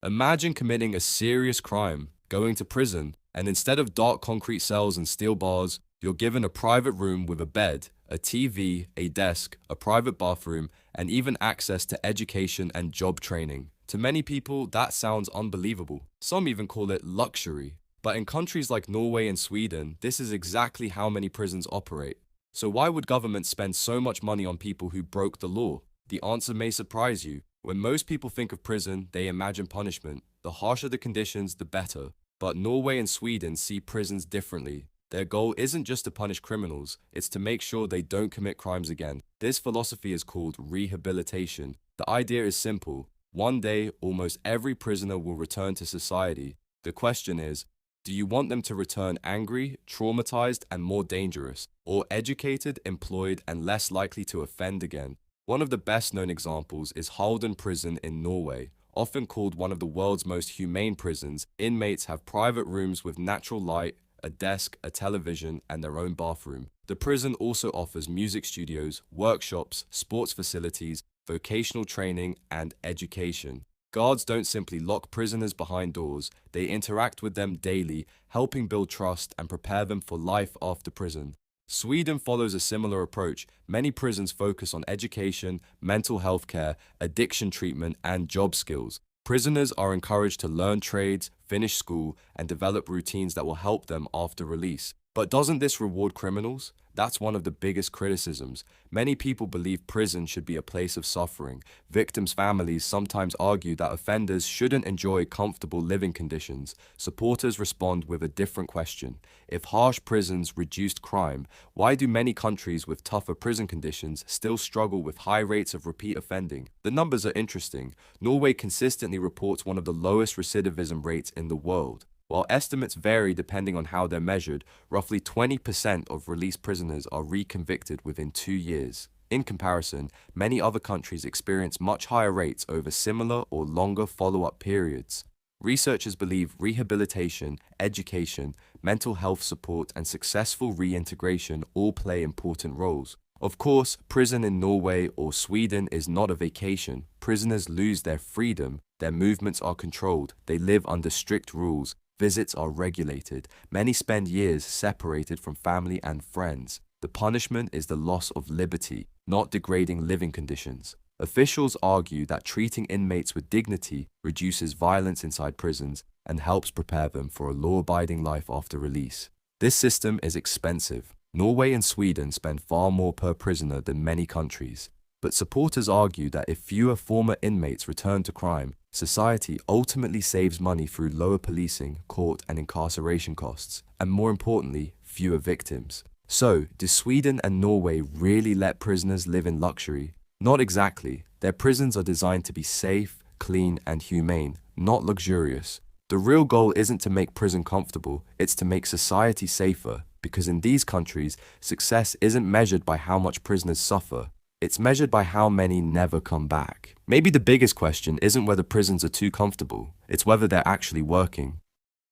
Imagine committing a serious crime, going to prison, and instead of dark concrete cells and steel bars, you're given a private room with a bed, a TV, a desk, a private bathroom, and even access to education and job training. To many people, that sounds unbelievable. Some even call it luxury. But in countries like Norway and Sweden, this is exactly how many prisons operate. So why would governments spend so much money on people who broke the law? The answer may surprise you. When most people think of prison, they imagine punishment. The harsher the conditions, the better. But Norway and Sweden see prisons differently. Their goal isn't just to punish criminals, it's to make sure they don't commit crimes again. This philosophy is called rehabilitation. The idea is simple. One day, almost every prisoner will return to society. The question is, do you want them to return angry, traumatized, and more dangerous, or educated, employed, and less likely to offend again? One of the best-known examples is Halden Prison in Norway. Often called one of the world's most humane prisons, inmates have private rooms with natural light, a desk, a television, and their own bathroom. The prison also offers music studios, workshops, sports facilities, vocational training, and education. Guards don't simply lock prisoners behind doors, they interact with them daily, helping build trust and prepare them for life after prison. Sweden follows a similar approach. Many prisons focus on education, mental health care, addiction treatment, and job skills. Prisoners are encouraged to learn trades, finish school, and develop routines that will help them after release. But doesn't this reward criminals? That's one of the biggest criticisms. Many people believe prison should be a place of suffering. Victims' families sometimes argue that offenders shouldn't enjoy comfortable living conditions. Supporters respond with a different question. If harsh prisons reduced crime, why do many countries with tougher prison conditions still struggle with high rates of repeat offending? The numbers are interesting. Norway consistently reports one of the lowest recidivism rates in the world. While estimates vary depending on how they're measured, roughly 20% of released prisoners are reconvicted within 2 years. In comparison, many other countries experience much higher rates over similar or longer follow-up periods. Researchers believe rehabilitation, education, mental health support, and successful reintegration all play important roles. Of course, prison in Norway or Sweden is not a vacation. Prisoners lose their freedom, their movements are controlled, they live under strict rules. Visits are regulated. Many spend years separated from family and friends. The punishment is the loss of liberty, not degrading living conditions. Officials argue that treating inmates with dignity reduces violence inside prisons and helps prepare them for a law-abiding life after release. This system is expensive. Norway and Sweden spend far more per prisoner than many countries. But supporters argue that if fewer former inmates return to crime, society ultimately saves money through lower policing, court, and incarceration costs, and more importantly, fewer victims. So, do Sweden and Norway really let prisoners live in luxury? Not exactly. Their prisons are designed to be safe, clean, and humane, not luxurious. The real goal isn't to make prison comfortable, it's to make society safer, because in these countries, success isn't measured by how much prisoners suffer. It's measured by how many never come back. Maybe the biggest question isn't whether prisons are too comfortable, it's whether they're actually working.